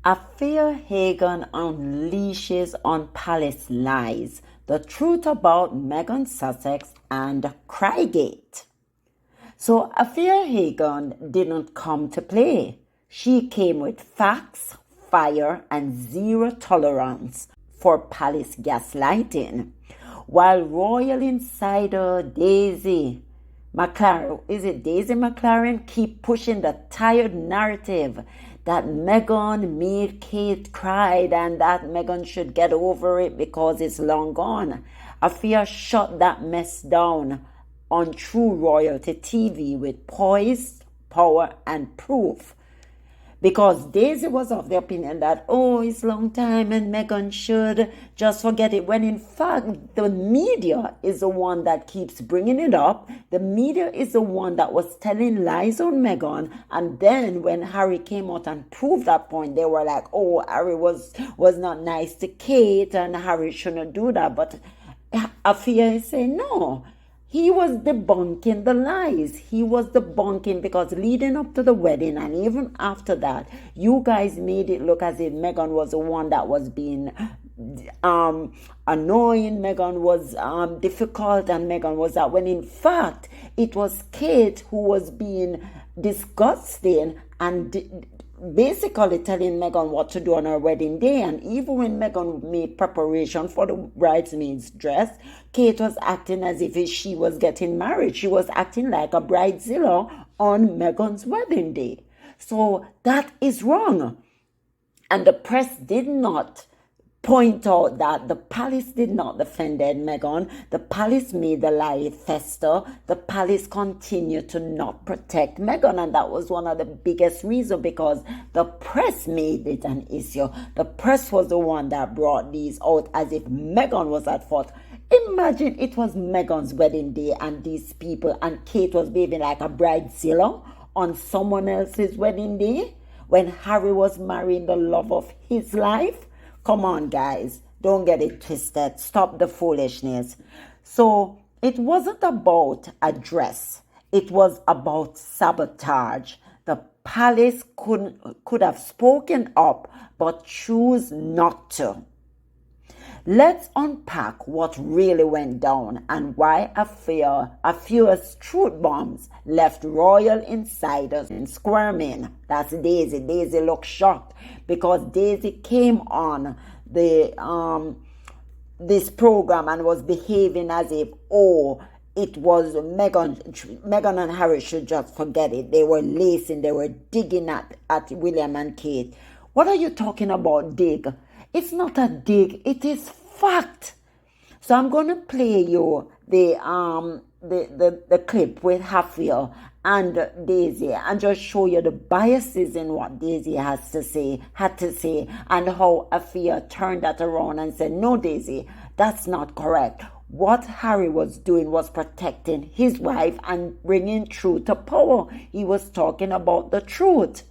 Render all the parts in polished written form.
Afua Hagan unleashes on palace lies, the truth about Meghan Sussex and Crygate. So Afua Hagan didn't come to play. She came with facts, fire, and zero tolerance for palace gaslighting. While royal insider Daisy McLaren, is it Daisy McLaren, keep pushing the tired narrative that Meghan made Kate cry and that Meghan should get over it because it's long gone. Afua shut that mess down on True Royalty TV with poise, power, and proof. Because Daisy was of the opinion that, oh, it's long time and Meghan should just forget it. When in fact, the media is the one that keeps bringing it up. The media is the one that was telling lies on Meghan. And then when Harry came out and proved that point, they were like, oh, Harry was not nice to Kate and Harry shouldn't do that. But Afua is saying, no. He was debunking the lies. He was debunking because leading up to the wedding and even after that, you guys made it look as if Meghan was the one that was being annoying. Meghan was difficult and Meghan was that, when in fact it was Kate who was being disgusting and basically telling Meghan what to do on her wedding day. And even when Meghan made preparation for the bridesmaid's dress, Kate was acting as if she was getting married. She was acting like a bridezilla on Meghan's wedding day. So that is wrong. And the press did not point out that the palace did not defend Meghan. The palace made the lie fester. The palace continued to not protect Meghan, and that was one of the biggest reasons, because the press made it an issue. The press was the one that brought these out as if Meghan was at fault. Imagine it was Meghan's wedding day and these people, and Kate was behaving like a bridezilla on someone else's wedding day when Harry was marrying the love of his life. Come on, guys. Don't get it twisted. Stop the foolishness. So it wasn't about a dress. It was about sabotage. The palace could have spoken up, but choose not to. Let's unpack what really went down and why Afua's truth bombs left royal insiders squirming. That's Daisy. Daisy looked shocked because Daisy came on the this program and was behaving as if, oh, it was Meghan and Harry should just forget it. They were lacing, they were digging at William and Kate. What are you talking about, dig? It's not a dig, it is fact. So I'm going to play you the clip with Afua and Daisy and just show you the biases in what Daisy had to say, and how Afua turned that around and said, no, Daisy, that's not correct. What Harry was doing was protecting his wife and bringing truth to power. He was talking about the truth.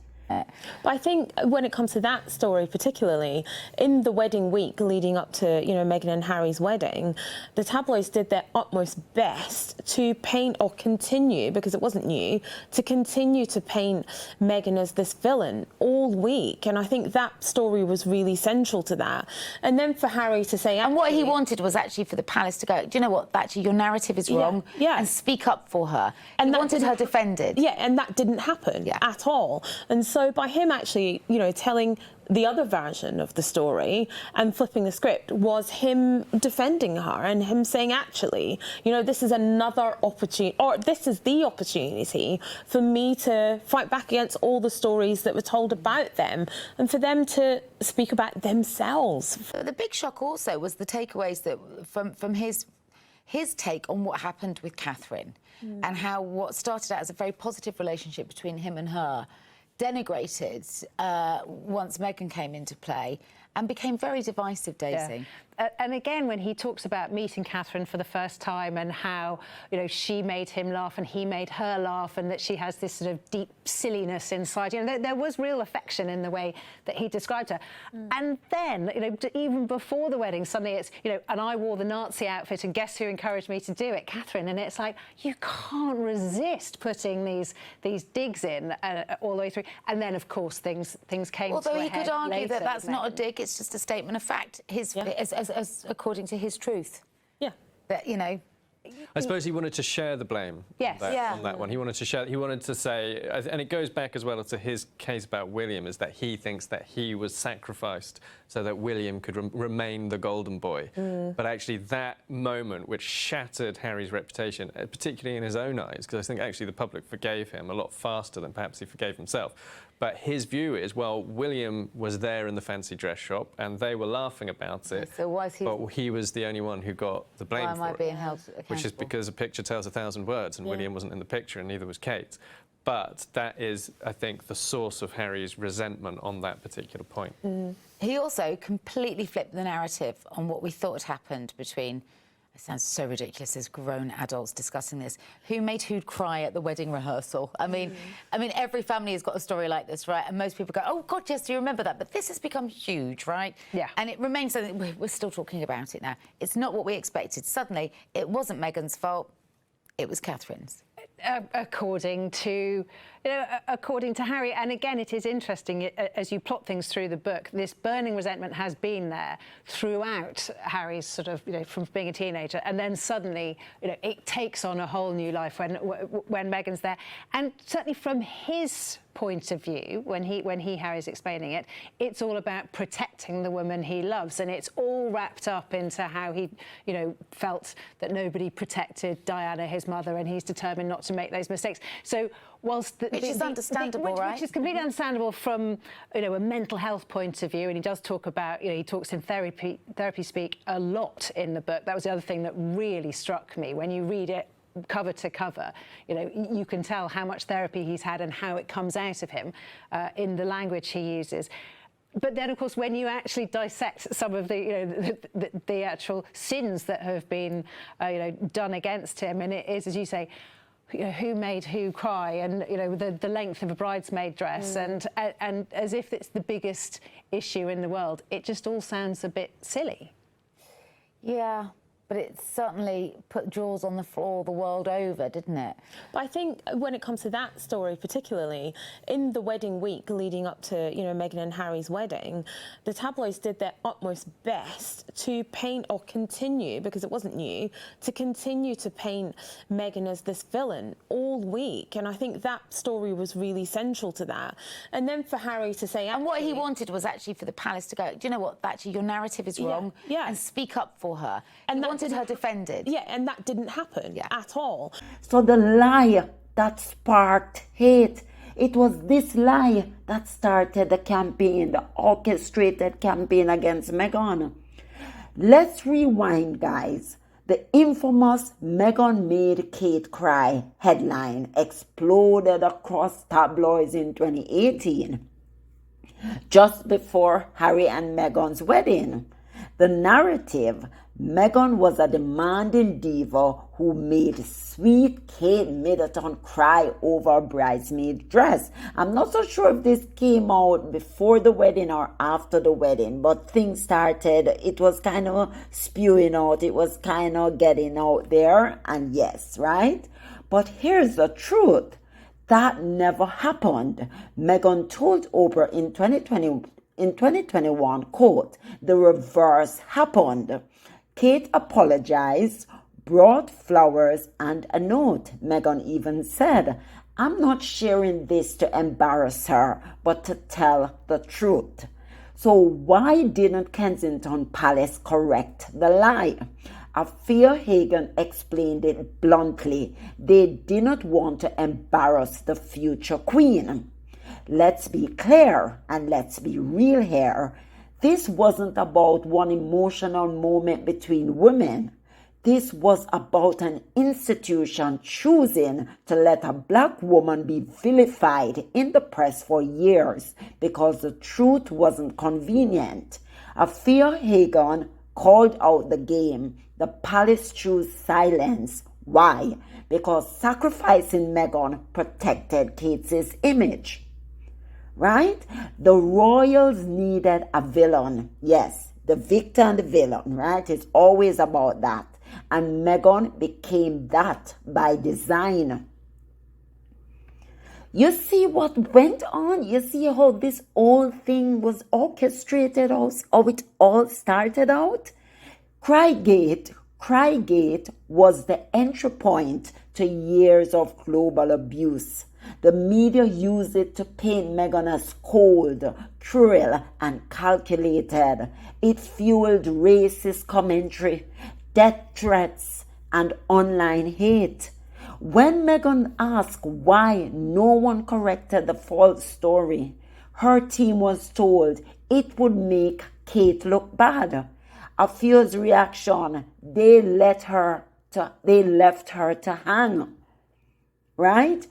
But I think when it comes to that story particularly, in the wedding week leading up to, Meghan and Harry's wedding, the tabloids did their utmost best to paint, or continue, because it wasn't new, to continue to paint Meghan as this villain all week. And I think that story was really central to that. And then for Harry to say... And what he wanted was actually for the palace to go, do you know what, actually your narrative is wrong, and speak up for her. And he wanted her defended. Yeah, and that didn't happen at all. And so by him actually, telling the other version of the story and flipping the script was him defending her and him saying, actually, this is another opportunity, or this is the opportunity for me to fight back against all the stories that were told about them and for them to speak about themselves. The big shock also was the takeaways that from his take on what happened with Catherine and how what started out as a very positive relationship between him and her denigrated once Meghan came into play, and became very divisive, Daisy. Yeah. And again, when he talks about meeting Catherine for the first time and how, she made him laugh and he made her laugh, and that she has this sort of deep silliness inside, there was real affection in the way that he described her. And then, even before the wedding, suddenly it's, and I wore the Nazi outfit and guess who encouraged me to do it? Catherine. And it's like, you can't resist putting these digs in all the way through. And then, of course, things came Although to a he head could argue later, that that's not a Meghan. dig, it's just a statement of fact, as according to his truth. Yeah. That, I suppose he wanted to share the blame Yes. on that one. He wanted to say, and it goes back as well to his case about William, is that he thinks that he was sacrificed so that William could remain the golden boy. But actually that moment, which shattered Harry's reputation, particularly in his own eyes, because I think actually the public forgave him a lot faster than perhaps he forgave himself. But his view is, well, William was there in the fancy dress shop and they were laughing about it. So why is he... But he was the only one who got the blame Why am I for being it. held accountable? Which is because a picture tells 1,000 words, and William wasn't in the picture, and neither was Kate. But that is, I think, the source of Harry's resentment on that particular point. He also completely flipped the narrative on what we thought had happened between... It sounds so ridiculous as grown adults discussing this. Who made who'd cry at the wedding rehearsal? I mean, every family has got a story like this, right? And most people go, oh, God, yes, do you remember that? But this has become huge, right? Yeah. And it remains something, we're still talking about it now. It's not what we expected. Suddenly, it wasn't Meghan's fault, it was Catherine's. According to Harry. And again, it is interesting, as you plot things through the book, this burning resentment has been there throughout Harry's sort of, from being a teenager, and then suddenly, it takes on a whole new life when Meghan's there. And certainly from his point of view, when Harry's explaining it, it's all about protecting the woman he loves, and it's all wrapped up into how he, felt that nobody protected Diana, his mother, and he's determined not to make those mistakes. So whilst which is understandable, right? Which is completely understandable from a mental health point of view, and he does talk about he talks in therapy speak a lot in the book. That was the other thing that really struck me when you read it cover to cover. You can tell how much therapy he's had and how it comes out of him in the language he uses. But then, of course, when you actually dissect some of the actual sins that have been done against him, and it is, as you say, who made who cry, and the length of a bridesmaid dress, and as if it's the biggest issue in the world, it just all sounds a bit silly. Yeah. But it certainly put jaws on the floor the world over, didn't it? But I think when it comes to that story particularly, in the wedding week leading up to, Meghan and Harry's wedding, the tabloids did their utmost best to paint, or continue, because it wasn't new, to continue to paint Meghan as this villain all week. And I think that story was really central to that. And then for Harry to say... And what he wanted was actually for the palace to go, do you know what, actually your narrative is wrong, and speak up for her. And wanted her defended. Yeah, and that didn't happen at all. So the lie that sparked hate, it was this lie that started the campaign, the orchestrated campaign against Meghan. Let's rewind, guys. The infamous Meghan made Kate cry headline exploded across tabloids in 2018, just before Harry and Meghan's wedding. The narrative: Meghan was a demanding diva who made sweet Kate Middleton cry over a bridesmaid dress. I'm not so sure if this came out before the wedding or after the wedding, but things started, it was kind of spewing out, it was kind of getting out there, and yes, right? But here's the truth. That never happened. Meghan told Oprah in 2021, quote, "The reverse happened." Kate apologized, brought flowers and a note. Meghan even said, "I'm not sharing this to embarrass her, but to tell the truth." So why didn't Kensington Palace correct the lie? Afua Hagan explained it bluntly. They didn't want to embarrass the future queen. Let's be clear and let's be real here. This wasn't about one emotional moment between women. This was about an institution choosing to let a black woman be vilified in the press for years because the truth wasn't convenient. Afua Hagan called out the game. The palace chose silence. Why? Because sacrificing Meghan protected Kate's image. Right? The royals needed a villain. Yes, the victor and the villain, right? It's always about that. And Meghan became that by design. You see what went on? You see how this whole thing was orchestrated, how it all started out? Crygate was the entry point to years of global abuse. The media used it to paint Meghan as cold, cruel, and calculated. It fueled racist commentary, death threats, and online hate. When Meghan asked why no one corrected the false story, her team was told it would make Kate look bad. Afua's reaction, they left her to hang. Right?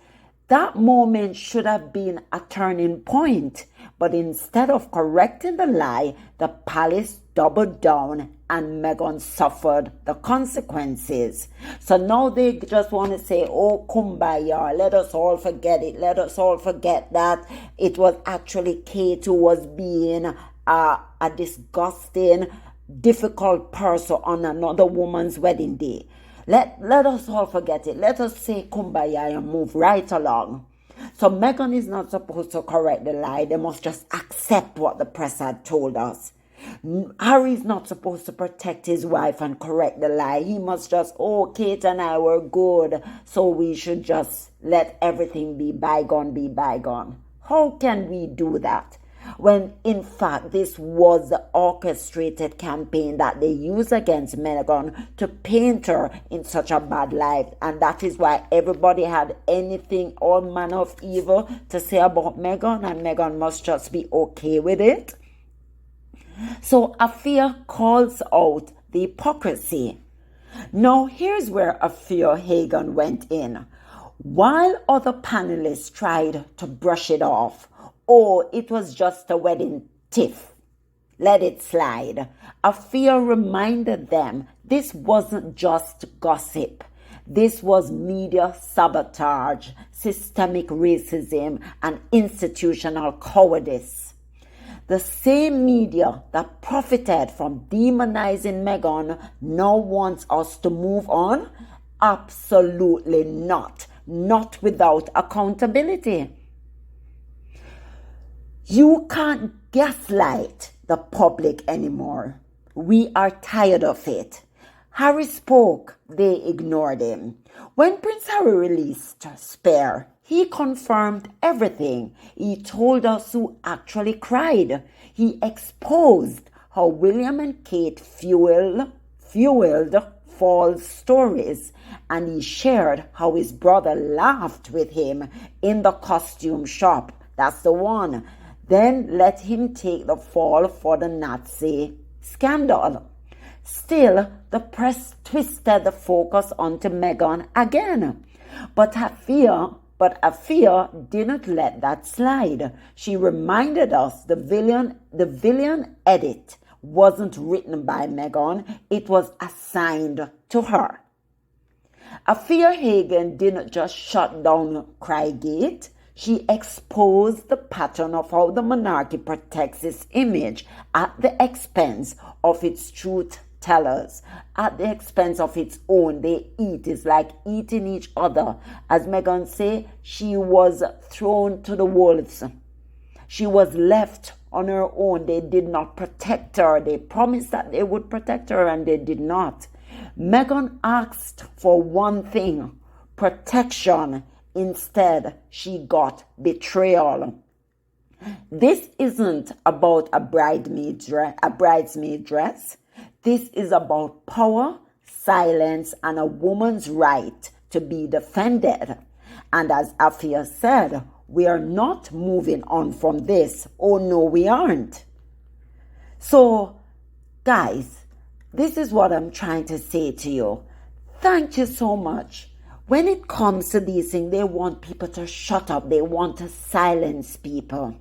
That moment should have been a turning point, but instead of correcting the lie, the palace doubled down and Meghan suffered the consequences. So now they just want to say, oh, kumbaya, let us all forget it. Let us all forget that it was actually Kate who was being a disgusting, difficult person on another woman's wedding day. Let us all forget it. Let us say kumbaya and move right along. So Meghan is not supposed to correct the lie. They must just accept what the press had told us. Harry's not supposed to protect his wife and correct the lie. He must just, oh, Kate and I were good, so we should just let everything be bygone, be bygone. How can we do that? When in fact this was the orchestrated campaign that they used against Meghan to paint her in such a bad light, and that is why everybody had anything, all manner of evil to say about Meghan, and Meghan must just be okay with it. So Afua calls out the hypocrisy. Now here's where Afua Hagan went in. While other panelists tried to brush it off, oh, it was just a wedding tiff, let it slide, Afua reminded them this wasn't just gossip. This was media sabotage, systemic racism, and institutional cowardice. The same media that profited from demonizing Meghan now wants us to move on? Absolutely not. Not without accountability. You can't gaslight the public anymore. We are tired of it. Harry spoke, they ignored him. When Prince Harry released Spare, he confirmed everything. He told us who actually cried. He exposed how William and Kate fueled false stories. And he shared how his brother laughed with him in the costume shop. That's the one. Then let him take the fall for the Nazi scandal. Still, the press twisted the focus onto Meghan again. But Afua didn't let that slide. She reminded us the villain edit wasn't written by Meghan. It was assigned to her. Afua Hagan didn't just shut down Crygate. She exposed the pattern of how the monarchy protects its image at the expense of its truth tellers, at the expense of its own. They eat. It's like eating each other. As Meghan say, she was thrown to the wolves. She was left on her own. They did not protect her. They promised that they would protect her and they did not. Meghan asked for one thing, protection. Instead, she got betrayal. This isn't about a bridesmaid dress. This is about power, silence, and a woman's right to be defended. And as Afua said, we are not moving on from this. Oh no, we aren't. So, guys, this is what I'm trying to say to you. Thank you so much. When it comes to these things, they want people to shut up. They want to silence people.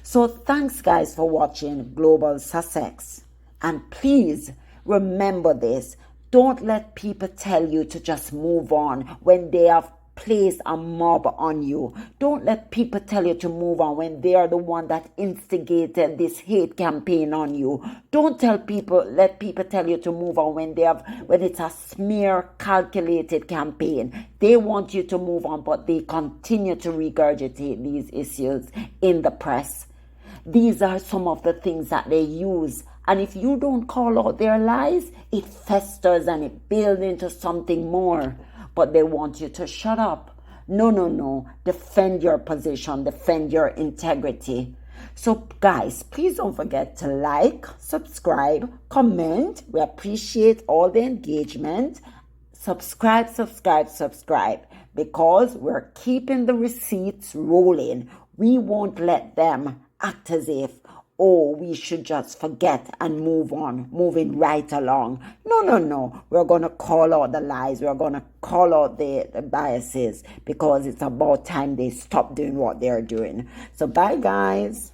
So thanks guys for watching Global Sussex. And please remember this. Don't let people tell you to just move on when they have placed a mob on you. Don't let people tell you to move on when they are the one that instigated this hate campaign on you. Don't let people tell you to move on when it's a smear calculated campaign. They want you to move on, but they continue to regurgitate these issues in the press. These are some of the things that they use. And if you don't call out their lies, it festers and it builds into something more. But they want you to shut up. No. Defend your position. Defend your integrity. So guys, please don't forget to like, subscribe, comment. We appreciate all the engagement. Subscribe. Because we're keeping the receipts rolling. We won't let them act as if, oh, we should just forget and move on, moving right along. No. We're going to call out the lies. We're going to call out the biases, because it's about time they stop doing what they're doing. So bye, guys.